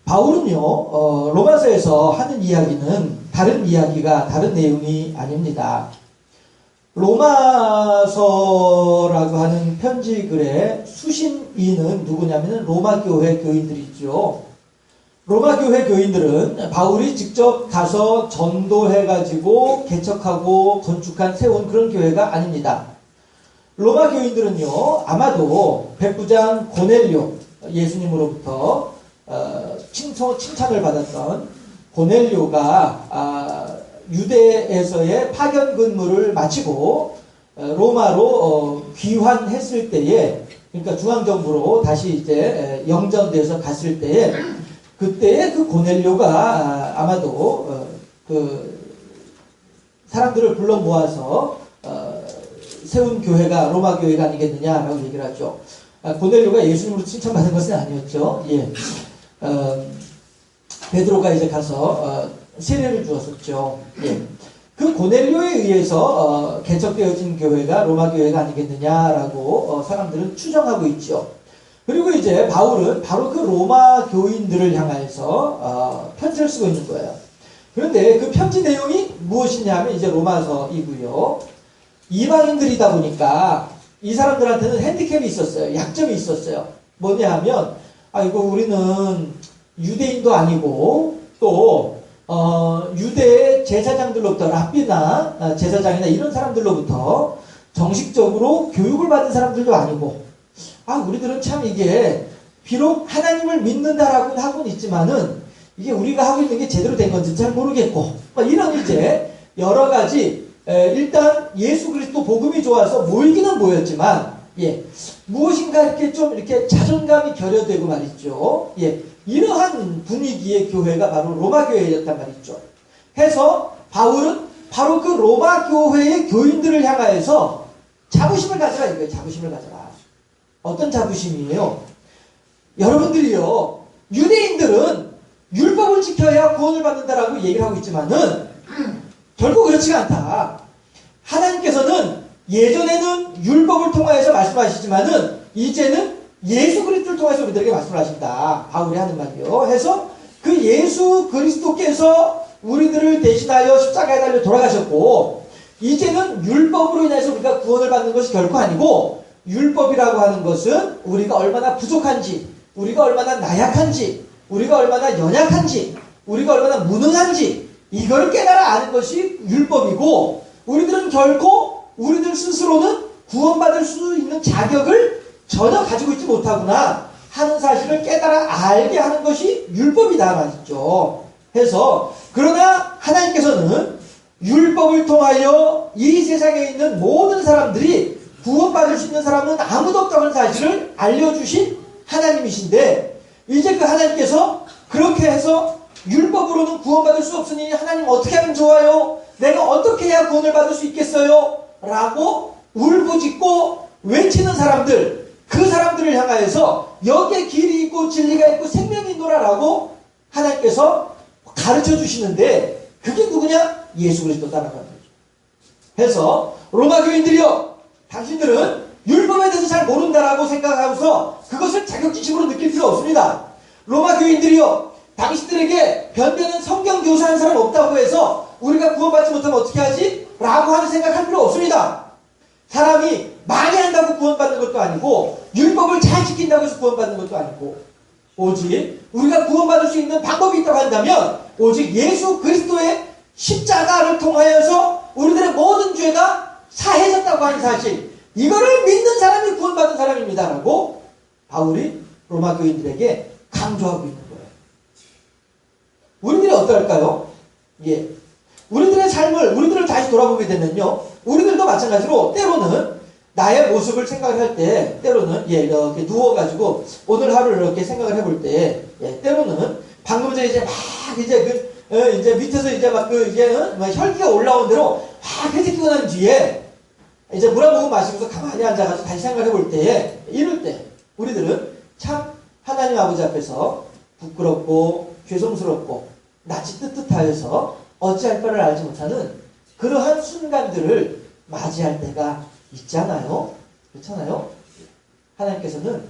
바울은요, 로마서에서 하는 이야기는 다른 이야기가 다른 내용이 아닙니다. 로마서라고 하는 편지글의 수신인은 누구냐면 로마 교회 교인들이죠. 로마 교회 교인들은 바울이 직접 가서 전도해가지고 개척하고 건축한 세운 그런 교회가 아닙니다. 로마 교인들은요, 아마도 백부장 고넬료, 예수님으로부터 칭찬을 받았던 고넬료가 유대에서의 파견 근무를 마치고 로마로 귀환했을 때에, 그러니까 중앙정부로 다시 이제 영전돼서 갔을 때에, 그때의 그 고넬료가 아마도 그 사람들을 불러 모아서 세운 교회가 로마 교회가 아니겠느냐라고 얘기를 하죠. 고넬료가 예수님으로 칭찬받은 것은 아니었죠. 예. 베드로가 이제 가서 세례를 주었었죠. 예. 그 고넬료에 의해서 개척되어진 교회가 로마 교회가 아니겠느냐라고 사람들은 추정하고 있죠. 그리고 이제 바울은 바로 그 로마 교인들을 향해서 편지를 쓰고 있는 거예요. 그런데 그 편지 내용이 무엇이냐 하면 이제 로마서이고요. 이방인들이다 보니까 이 사람들한테는 핸디캡이 있었어요. 약점이 있었어요. 뭐냐 하면, 이거 우리는 유대인도 아니고, 또, 유대의 제사장들로부터, 랍비나 제사장이나 이런 사람들로부터 정식적으로 교육을 받은 사람들도 아니고, 우리들은 참 이게, 비록 하나님을 믿는다라고 하고는 있지만은, 이게 우리가 하고 있는 게 제대로 된 건지 잘 모르겠고, 이런 이제 여러 가지, 일단 예수 그리스도 복음이 좋아서 모이기는 모였지만, 무엇인가 이렇게 좀 이렇게 자존감이 결여되고 말이죠. 이러한 분위기의 교회가 바로 로마 교회였단 말이죠. 해서 바울은 바로 그 로마 교회의 교인들을 향하여서 자부심을 가져라 이거예요. 자부심을 가져라. 어떤 자부심이에요? 여러분들이요, 유대인들은 율법을 지켜야 구원을 받는다라고 얘기를 하고 있지만은 결국 그렇지가 않다. 하나님께서는 예전에는 율법을 통하여서 말씀하시지만은 이제는 예수 그리스도를 통해서 우리들에게 말씀을 하신다. 바울이 하는 말이요. 해서 그 예수 그리스도께서 우리들을 대신하여 십자가에 달려 돌아가셨고, 이제는 율법으로 인해서 우리가 구원을 받는 것이 결코 아니고, 율법이라고 하는 것은 우리가 얼마나 부족한지, 우리가 얼마나 나약한지, 우리가 얼마나 연약한지, 우리가 얼마나 무능한지, 이걸 깨달아 아는 것이 율법이고, 우리들은 결코 우리들 스스로는 구원받을 수 있는 자격을 전혀 가지고 있지 못하구나 하는 사실을 깨달아 알게 하는 것이 율법이다 말이죠. 해서 그러나 하나님께서는 율법을 통하여 이 세상에 있는 모든 사람들이 구원받을 수 있는 사람은 아무도 없다는 사실을 알려주신 하나님이신데, 이제 그 하나님께서 그렇게 해서 율법으로는 구원받을 수 없으니 하나님 어떻게 하면 좋아요? 내가 어떻게 해야 구원을 받을 수 있겠어요? 라고 울부짖고 외치는 사람들, 그 사람들을 향하여서 여기에 길이 있고 진리가 있고 생명이 있노라라고 하나님께서 가르쳐 주시는데, 그게 누구냐? 예수 그리스도다라는 거죠. 해서 로마 교인들이요, 당신들은 율법에 대해서 잘 모른다라고 생각하면서 그것을 자격지심으로 느낄 필요 없습니다. 로마 교인들이요, 당신들에게 변변한 성경 교사하는 사람 없다고 해서 우리가 구원받지 못하면 어떻게 하지? 라고 하는 생각할 필요 없습니다. 사람이 많이 한다고 구원받는 것도 아니고, 율법을 잘 지킨다고 해서 구원받는 것도 아니고, 오직 우리가 구원받을 수 있는 방법이 있다고 한다면 오직 예수 그리스도의 십자가를 통하여서 우리들의 모든 죄가 사해졌다고 하는 사실, 이거를 믿는 사람이 구원받은 사람입니다 라고 바울이 로마 교인들에게 강조하고 있는 거예요. 우리들이 어떨까요? 우리들의 삶을, 우리들을 다시 돌아보게 되면요, 우리들도 마찬가지로 때로는 나의 모습을 생각을 할 때, 때로는 이렇게 누워가지고 오늘 하루를 이렇게 생각을 해볼 때, 때로는 방금 전에 이제 막 이제 밑에서 이제 막 혈기가 올라온 대로 막 회색기가 난 뒤에 이제 물 한 모금 마시면서 가만히 앉아가지고 다시 생각을 해볼 때, 이럴 때 우리들은 참 하나님 아버지 앞에서 부끄럽고 죄송스럽고 낯이 뜨뜻하여서 어찌할 바를 알지 못하는 그러한 순간들을 맞이할 때가 있잖아요. 그렇잖아요. 하나님께서는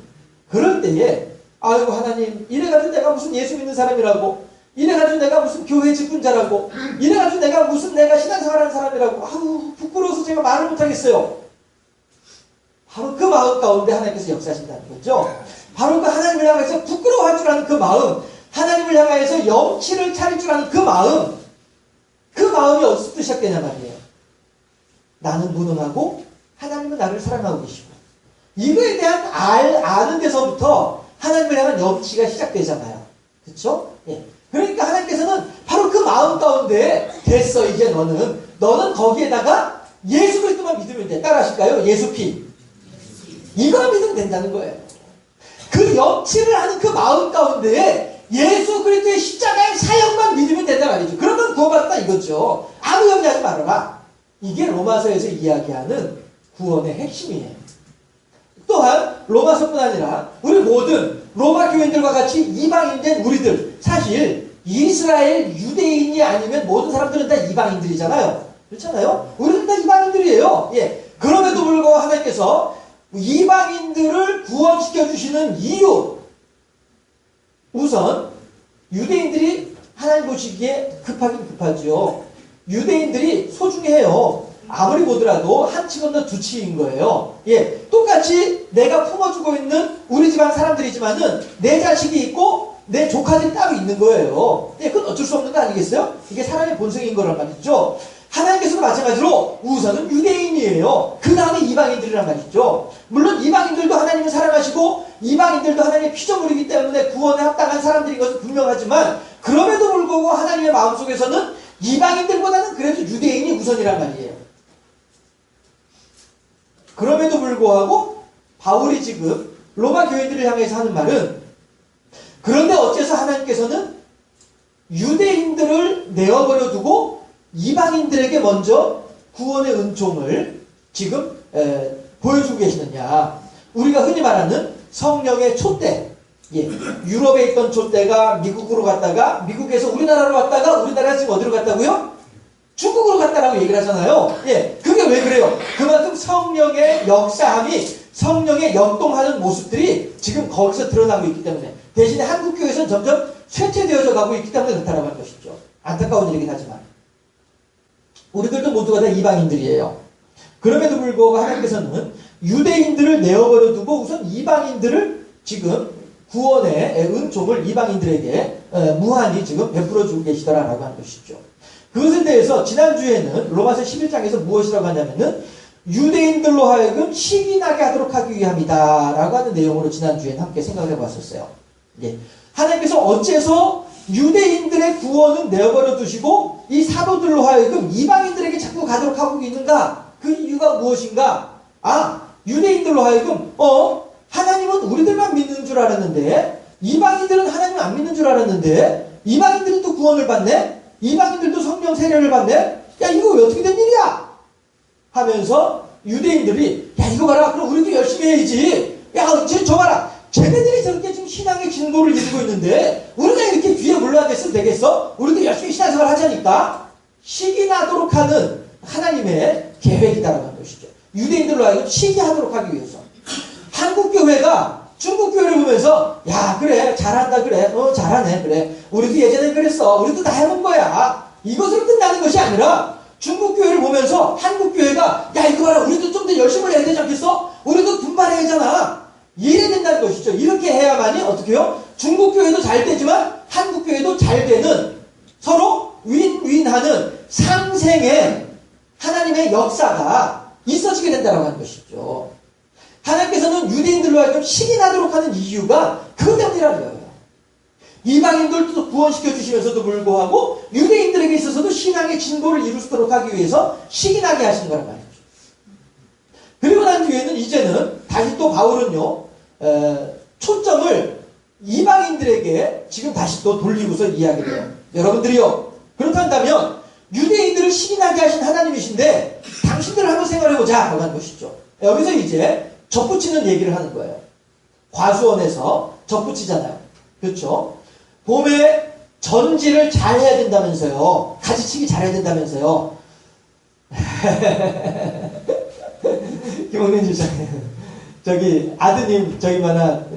그럴 때에 아이고 하나님, 이래가지고 내가 무슨 예수 믿는 사람이라고, 이래가지고 내가 무슨 교회 직분자라고, 이래가지고 내가 신앙생활하는 사람이라고, 아우 부끄러워서 제가 말을 못하겠어요. 바로 그 마음 가운데 하나님께서 역사하신다는 거죠. 바로 그 하나님을 향해서 부끄러워할 줄 아는 그 마음, 하나님을 향해서 염치를 차릴 줄 아는 그 마음이 어디서부터 시작되냐 말이에요. 나는 무능하고 하나님은 나를 사랑하고 계시고, 이거에 대한 아는 데서부터 하나님을 향한 염치가 시작되잖아요. 그렇죠? 예. 그러니까 하나님께서는 바로 그 마음 가운데 됐어, 이제 너는 거기에다가 예수 그리스도만 믿으면 돼. 따라하실까요? 예수 피. 이거만 믿으면 된다는 거예요. 그 염치를 하는 그 마음 가운데 예수 그리스도의 십자가의 사역만 믿으면 된단 말이죠. 그러면 구원받았다 이거죠. 아무 염려하지 말아라. 이게 로마서에서 이야기하는 구원의 핵심이에요. 또한 로마서뿐 아니라 우리 모든 로마 교인들과 같이 이방인된 우리들, 사실 이스라엘 유대인이 아니면 모든 사람들은 다 이방인들이잖아요. 그렇잖아요? 우리는 다 이방인들이에요. 예. 그럼에도 불구하고 하나님께서 이방인들을 구원시켜 주시는 이유, 우선 유대인들이 하나님 보시기에 급하긴 급하죠. 유대인들이 소중해요. 아무리 보더라도 한 치 건너 두 치인 거예요. 예, 똑같이 내가 품어주고 있는 우리 집안 사람들이지만은 내 자식이 있고 내 조카들이 따로 있는 거예요. 예, 그건 어쩔 수 없는 거 아니겠어요? 이게 사람의 본성인 거란 말이죠. 하나님께서도 마찬가지로 우선은 유대인이에요. 그 다음에 이방인들이란 말이죠. 물론 이방인들도 하나님을 사랑하시고 이방인들도 하나님의 피조물이기 때문에 구원에 합당한 사람들인 것은 분명하지만, 그럼에도 불구하고 하나님의 마음속에서는 이방인들보다는 그래도 유대인이 우선이란 말이에요. 그럼에도 불구하고 바울이 지금 로마 교인들을 향해서 하는 말은, 그런데 어째서 하나님께서는 유대인들을 내어버려 두고 이방인들에게 먼저 구원의 은총을 지금 보여주고 계시느냐. 우리가 흔히 말하는 성령의 촛대, 예, 유럽에 있던 촛대가 미국으로 갔다가, 미국에서 우리나라로 갔다가, 우리나라에서 지금 어디로 갔다고요? 중국으로 갔다라고 얘기를 하잖아요. 예, 그게 왜 그래요? 그만큼 성령의 역사함이, 성령의 역동하는 모습들이 지금 거기서 드러나고 있기 때문에, 대신에 한국교회에서는 점점 쇠퇴되어져 가고 있기 때문에 그렇다라고 하는 것이죠. 안타까운 일이긴 하지만 우리들도 모두가 다 이방인들이에요. 그럼에도 불구하고 하나님께서는 유대인들을 내어버려 두고 우선 이방인들을 지금 구원의 은총을 이방인들에게 무한히 지금 베풀어 주고 계시더라라고 하는 것이죠. 그것에 대해서 지난주에는 로마서 11장에서 무엇이라고 하냐면은 유대인들로 하여금 식이 나게 하도록 하기 위함이다 라고 하는 내용으로 지난주에는 함께 생각을 해봤었어요. 예. 하나님께서 어째서 유대인들의 구원은 내어버려 두시고 이 사도들로 하여금 이방인들에게 자꾸 가도록 하고 있는가? 그 이유가 무엇인가? 유대인들로 하여금 하나님은 우리들만 믿는 줄 알았는데, 이방인들은 하나님 안 믿는 줄 알았는데, 이방인들은 또 구원을 받네? 이방인들도 성령 세례를 받네? 야, 이거 왜 어떻게 된 일이야? 하면서 유대인들이, 야, 이거 봐라, 그럼 우리도 열심히 해야지. 야, 저 봐라, 쟤네들이 저렇게 지금 신앙의 진보를 이루고 있는데 우리가 이렇게 뒤에 물러나겠으면 되겠어? 우리도 열심히 신앙생활 하자니까. 식이 나도록 하는 하나님의 계획이다라고 하는 것이죠. 유대인들로 하여금 식이 하도록 하기 위해서. 한국교회가 중국교회를 보면서, 야, 그래, 잘한다, 그래, 잘하네, 그래, 우리도 예전에 그랬어, 우리도 다 해본 거야, 이것으로 끝나는 것이 아니라 중국교회를 보면서 한국교회가, 야, 이거 봐라, 우리도 좀 더 열심히 해야 되지 않겠어? 우리도 분발해야 하잖아. 이래야 된다는 것이죠. 이렇게 해야만이 어떻게 해요? 중국교회도 잘 되지만 한국교회도 잘 되는, 서로 윈윈하는 상생의 하나님의 역사가 있어지게 된다고 하는 것이죠. 하나님께서는 유대인들로 하여금 신이 나도록 하는 이유가 그것 때문이라는 거예요. 이방인들도 구원시켜 주시면서도 불구하고 유대인들에게 있어서도 신앙의 진보를 이루도록 하기 위해서 신이 나게 하시는 거란 말이죠. 그리고 난 뒤에는 이제는 다시 또 바울은요, 초점을 이방인들에게 지금 다시 또 돌리고서 이야기를 해요. 여러분들이요, 그렇다면 유대인들을 신이 나게 하신 하나님이신데 당신들을 한번 생각해보자 라고 하는 것이죠. 여기서 이제 접붙이는 얘기를 하는 거예요. 과수원에서 접붙이잖아요. 그렇죠? 봄에 전지를 잘 해야 된다면서요. 가지치기 잘 해야 된다면서요. 김홍민 주장님, 저기 아드님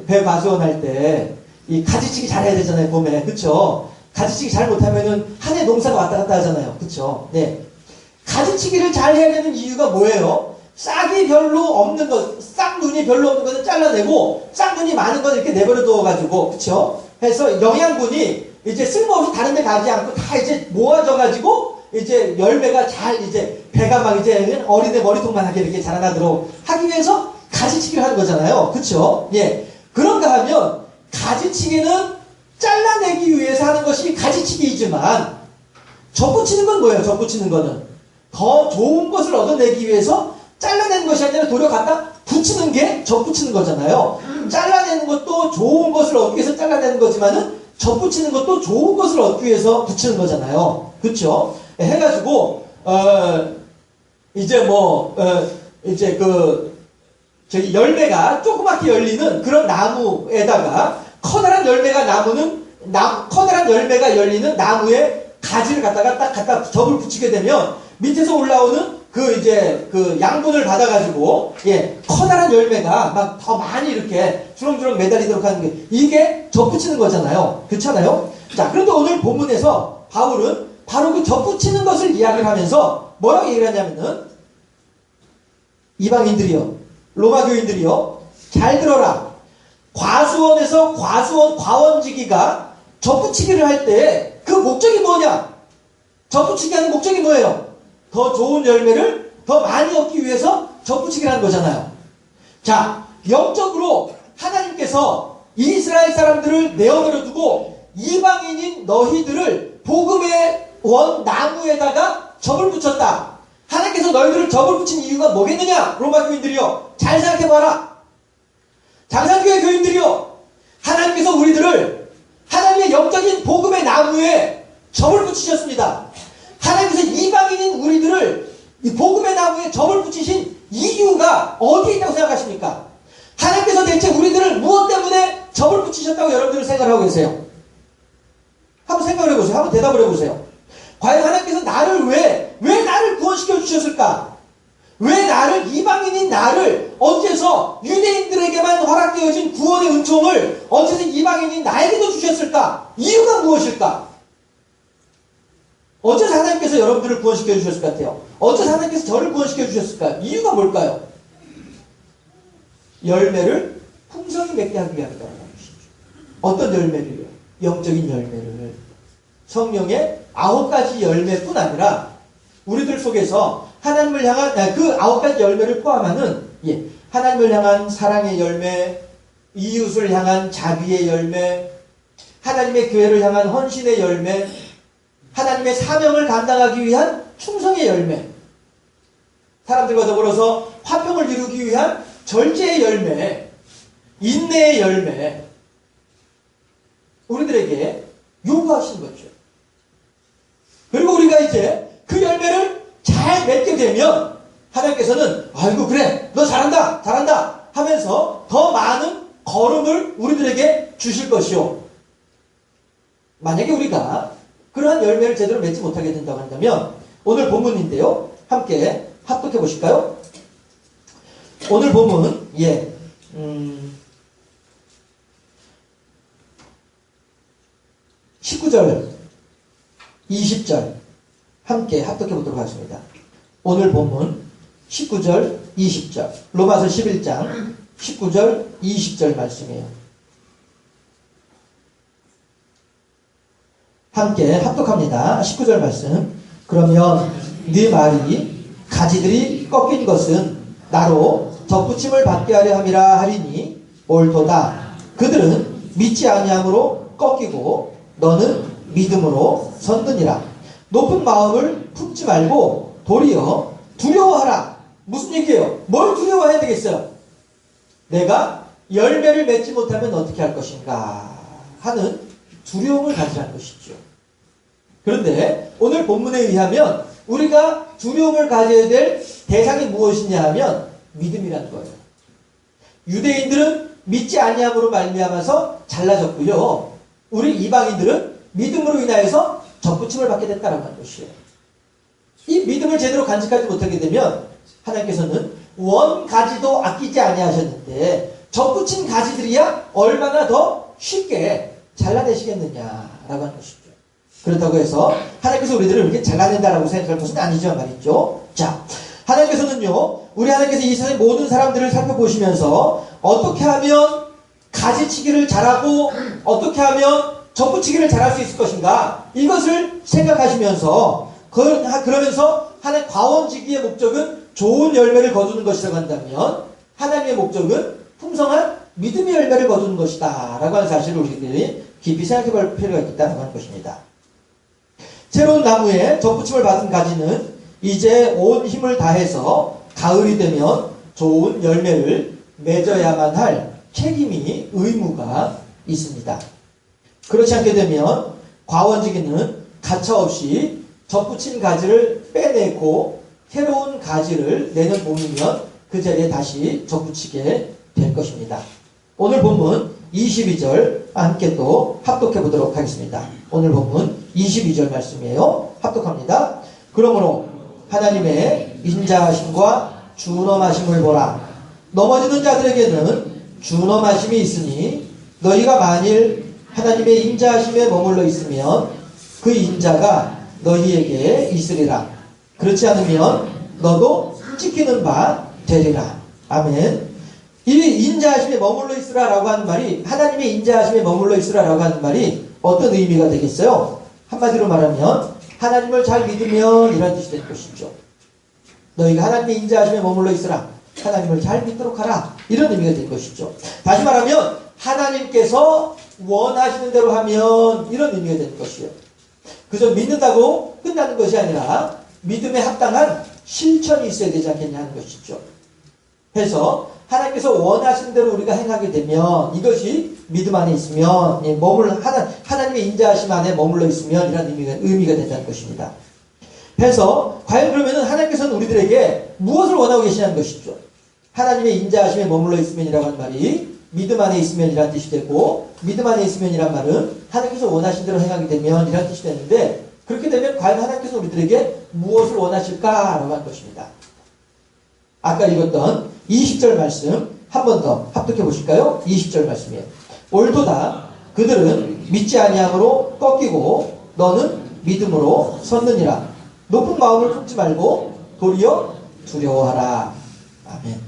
배 과수원 할 때 이 가지치기 잘해야 되잖아요, 봄에. 그쵸? 가지치기 잘 못하면은 한 해 농사가 왔다 갔다 하잖아요. 그쵸? 네. 가지치기를 잘 해야 되는 이유가 뭐예요? 싹이 별로 없는 것, 싹눈이 별로 없는 것은 잘라내고, 싹눈이 많은 건 이렇게 내버려 둬가지고, 그쵸? 해서 영양분이 이제 쓸모없이 다른 데 가지 않고 다 이제 모아져가지고, 이제 열매가 잘 이제 배가 막 이제 어린애 머리통만하게 이렇게 자라나도록 하기 위해서 가지치기를 하는 거잖아요. 그쵸? 예. 그런가 하면, 가지치기는 잘라내기 위해서 하는 것이 가지치기이지만, 접붙이는 건 뭐예요? 접붙이는 거는. 더 좋은 것을 얻어내기 위해서 잘라내는 것이 아니라 도려 갖다 붙이는 게 접붙이는 거잖아요. 잘라내는 것도 좋은 것을 얻기 위해서 잘라내는 거지만은 접붙이는 것도 좋은 것을 얻기 위해서 붙이는 거잖아요. 그쵸? 해가지고, 이제 이제 저기 열매가 조그맣게 열리는 그런 나무에다가 커다란 커다란 열매가 열리는 나무에 가지를 갖다 접을 붙이게 되면 밑에서 올라오는 그 양분을 받아가지고, 예, 커다란 열매가 막 더 많이 이렇게 주렁주렁 매달리도록 하는 게, 이게 접붙이는 거잖아요. 그렇잖아요? 자, 그런데 오늘 본문에서 바울은 바로 그 접붙이는 것을 이야기를 하면서 뭐라고 얘기를 하냐면은, 이방인들이요, 로마 교인들이요, 잘 들어라. 과수원에서 과원지기가 접붙이기를 할 때 그 목적이 뭐냐? 접붙이기 하는 목적이 뭐예요? 더 좋은 열매를 더 많이 얻기 위해서 접붙이기를 하는 거잖아요. 자, 영적으로 하나님께서 이스라엘 사람들을 내어버려 두고 이방인인 너희들을 복음의 원 나무에다가 접을 붙였다. 하나님께서 너희들을 접을 붙인 이유가 뭐겠느냐? 로마 교인들이요, 잘 생각해봐라. 장산교회 교인들이요, 하나님께서 우리들을 하나님의 영적인 복음의 나무에 접을 붙이셨습니다. 하나님께서 이방인인 우리들을 이 복음의 나무에 접을 붙이신 이유가 어디에 있다고 생각하십니까? 하나님께서 대체 우리들을 무엇 때문에 접을 붙이셨다고 여러분들은 생각하고 계세요? 한번 생각을 해보세요. 한번 대답을 해보세요. 과연 하나님께서 나를 왜 나를 구원시켜 주셨을까? 왜 나를, 이방인인 나를 어째서 유대인들에게만 허락되어진 구원의 은총을 어째서 이방인인 나에게도 주셨을까? 이유가 무엇일까? 어째서 하나님께서 여러분들을 구원시켜 주셨을 것 같아요? 어째서 하나님께서 저를 구원시켜 주셨을까요? 이유가 뭘까요? 열매를 풍성히 맺게 하기 위함이라는 것이죠. 어떤 열매를요? 영적인 열매를. 성령의 9가지 열매뿐 아니라 우리들 속에서 하나님을 향한 그 9가지 열매를 포함하는, 예, 하나님을 향한 사랑의 열매, 이웃을 향한 자비의 열매, 하나님의 교회를 향한 헌신의 열매, 하나님의 사명을 감당하기 위한 충성의 열매, 사람들과 더불어서 화평을 이루기 위한 절제의 열매, 인내의 열매, 우리들에게 요구하신 거죠. 그리고 우리가 이제 그 열매를 잘 맺게 되면 하나님께서는 아이고 그래 너 잘한다 하면서 더 많은 거름을 우리들에게 주실 것이요. 만약에 우리가 그러한 열매를 제대로 맺지 못하게 된다고 한다면 오늘 본문인데요. 함께 합독해 보실까요? 오늘 본문 19절 20절 함께 합독해 보도록 하겠습니다. 오늘 본문 19절 20절 로마서 11장 19절 20절 말씀이에요. 함께 합독합니다. 19절 말씀. 그러면 네 말이 가지들이 꺾인 것은 나로 접붙임을 받게 하려 함이라 하리니 옳도다. 그들은 믿지 아니함으로 꺾이고 너는 믿음으로 선드니라. 높은 마음을 품지 말고 도리어 두려워하라. 무슨 얘기예요? 뭘 두려워해야 되겠어요? 내가 열매를 맺지 못하면 어떻게 할 것인가 하는 두려움을 가지라는 것이죠. 그런데 오늘 본문에 의하면 우리가 두려움을 가져야 될 대상이 무엇이냐 하면 믿음이라는 거예요. 유대인들은 믿지 아니함으로 말미암아서 잘라졌고요. 우리 이방인들은 믿음으로 인하여서 접붙임을 받게 됐다는 것이에요. 이 믿음을 제대로 간직하지 못하게 되면 하나님께서는 원 가지도 아끼지 아니하셨는데 접붙인 가지들이야 얼마나 더 쉽게 잘라내시겠느냐라고 하는 것이죠. 그렇다고 해서 하나님께서 우리들을 이렇게 잘라낸다라고 생각할 것은 아니죠 말이죠. 자, 하나님께서는요, 우리 하나님께서 이 세상의 모든 사람들을 살펴보시면서 어떻게 하면 가지치기를 잘하고 어떻게 하면 접붙이기를 잘할 수 있을 것인가, 이것을 생각하시면서 그러면서 하나님 과원지기의 목적은 좋은 열매를 거두는 것이라고 한다면 하나님의 목적은 풍성한 믿음의 열매를 거두는 것이다 라고 하는 사실을 우리들이 깊이 생각해 볼 필요가 있다고 하는 것입니다. 새로운 나무에 접붙임을 받은 가지는 이제 온 힘을 다해서 가을이 되면 좋은 열매를 맺어야만 할 책임이, 의무가 있습니다. 그렇지 않게 되면 과원지기는 가차없이 접붙인 가지를 빼내고 새로운 가지를 내년 봄이면 그 자리에 다시 접붙이게 될 것입니다. 오늘 본문 22절 함께 또 합독해 보도록 하겠습니다. 오늘 본문 22절 말씀이에요. 합독합니다. 그러므로 하나님의 인자하심과 준엄하심을 보라. 넘어지는 자들에게는 준엄하심이 있으니 너희가 만일 하나님의 인자하심에 머물러 있으면 그 인자가 너희에게 있으리라. 그렇지 않으면 너도 찍히는 바 되리라. 아멘. 이 인자하심에 머물러 있으라 라고 하는 말이, 하나님의 인자하심에 머물러 있으라 라고 하는 말이 어떤 의미가 되겠어요? 한마디로 말하면 하나님을 잘 믿으면 이런 뜻이 될 것이죠. 너희가 하나님의 인자하심에 머물러 있으라, 하나님을 잘 믿도록 하라, 이런 의미가 될 것이죠. 다시 말하면 하나님께서 원하시는 대로 하면, 이런 의미가 되는 것이에요. 그저 믿는다고 끝나는 것이 아니라 믿음에 합당한 실천이 있어야 되지 않겠냐 하는 것이죠. 해서 하나님께서 원하시는 대로 우리가 행하게 되면, 이것이 믿음 안에 있으면, 하나님의 인자하심 안에 머물러 있으면 이런 의미가 된다는 것입니다. 해서 과연 그러면은 하나님께서는 우리들에게 무엇을 원하고 계시냐는 것이죠. 하나님의 인자하심에 머물러 있으면이라고 하는 말이 믿음 안에 있으면이라는 뜻이 되고, 믿음 안에 있으면이란 말은 하나님께서 원하신 대로 행하게 되면 이라는 뜻이 되는데, 그렇게 되면 과연 하나님께서 우리들에게 무엇을 원하실까라고 하는 것입니다. 아까 읽었던 20절 말씀 한 번 더 합독해 보실까요? 20절 말씀이에요. 올도다 그들은 믿지 아니함으로 꺾이고 너는 믿음으로 섰느니라. 높은 마음을 품지 말고 도리어 두려워하라. 아멘.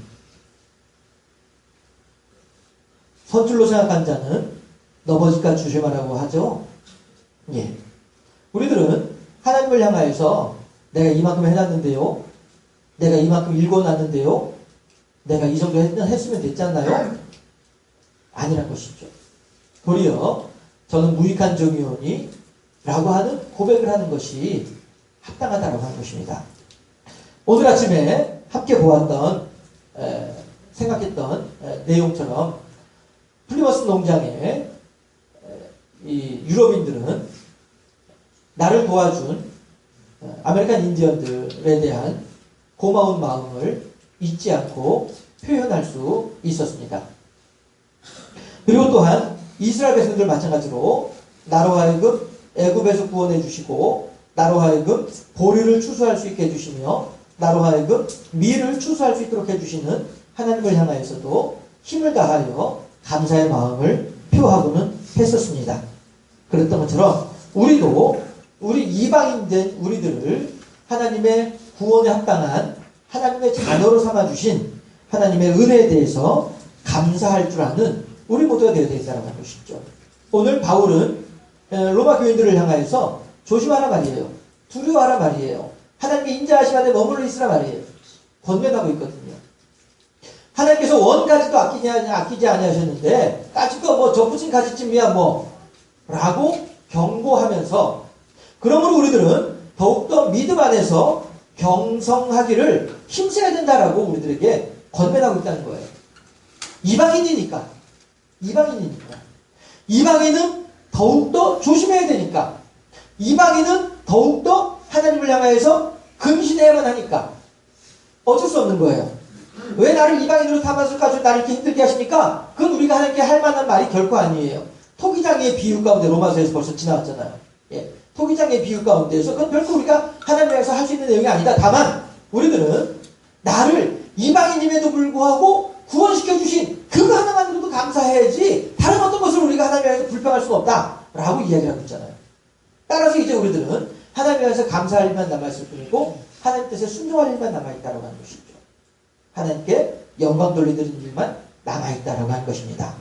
선줄로 생각한 자는 넘어질까 조심하라고 하죠. 예. 우리들은 하나님을 향하여서 내가 이만큼 해놨는데요, 내가 이만큼 읽어놨는데요, 내가 이 정도 했으면 됐지 않나요? 아니란 것이죠. 도리어 저는 무익한 종이오니 라고 하는 고백을 하는 것이 합당하다고 하는 것입니다. 오늘 아침에 함께 보았던, 생각했던 내용처럼 플리머스 농장에 이 유럽인들은 나를 도와준 아메리칸 인디언들에 대한 고마운 마음을 잊지 않고 표현할 수 있었습니다. 그리고 또한 이스라엘 백성들 마찬가지로 나로 하여금 애굽에서 구원해 주시고 나로 하여금 보리를 추수할 수 있게 해주시며 나로 하여금 밀을 추수할 수 있도록 해주시는 하나님을 향하여서도 힘을 다하여 감사의 마음을 표하고는 했었습니다. 그랬던 것처럼 우리도 우리 이방인된 우리들을 하나님의 구원에 합당한 하나님의 자녀로 삼아주신 하나님의 은혜에 대해서 감사할 줄 아는 우리 모두가 되어야 되겠다는 것이죠. 오늘 바울은 로마 교인들을 향하여서 조심하라 말이에요. 두려워하라 말이에요. 하나님의 인자하심 안에 머물러 있으라 말이에요. 권면하고 있거든요. 하나님께서 원가지도 아끼지 아니하셨는데 까짓거 뭐 접붙인 가지쯤이야 뭐 라고 경고하면서, 그러므로 우리들은 더욱더 믿음 안에서 경성하기를 힘써야 된다라고 우리들에게 권면하고 있다는 거예요. 이방인이니까. 이방인은 더욱더 조심해야 되니까. 이방인은 더욱더 하나님을 향하여서 근신해야만 하니까. 어쩔 수 없는 거예요. 왜 나를 이방인으로 삼아서까지 나를 이렇게 힘들게 하십니까? 그건 우리가 하나님께 할 만한 말이 결코 아니에요. 토기장의 비유 가운데 로마서에서 벌써 지나왔잖아요. 예. 토기장의 비유 가운데에서 그건 결코 우리가 하나님에서 할 수 있는 내용이 아니다. 다만 우리들은 나를 이방인임에도 불구하고 구원시켜 주신 그거 하나만으로도 감사해야지 다른 어떤 것을 우리가 하나님 안에서 불평할 수는 없다라고 이야기를 하고 있잖아요. 따라서 이제 우리들은 하나님 안에서 감사할 일만 남아있을 뿐이고 하나님 뜻에 순종할 일만 남아있다라고 하는 것이죠. 하나님께 영광 돌리드리는 일만 남아있다라고 하는 것입니다.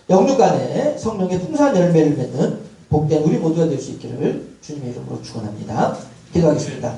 영육 안에 성령의 풍성한 열매를 맺는 복된 우리 모두가 될 수 있기를 주님의 이름으로 축원합니다. 기도하겠습니다.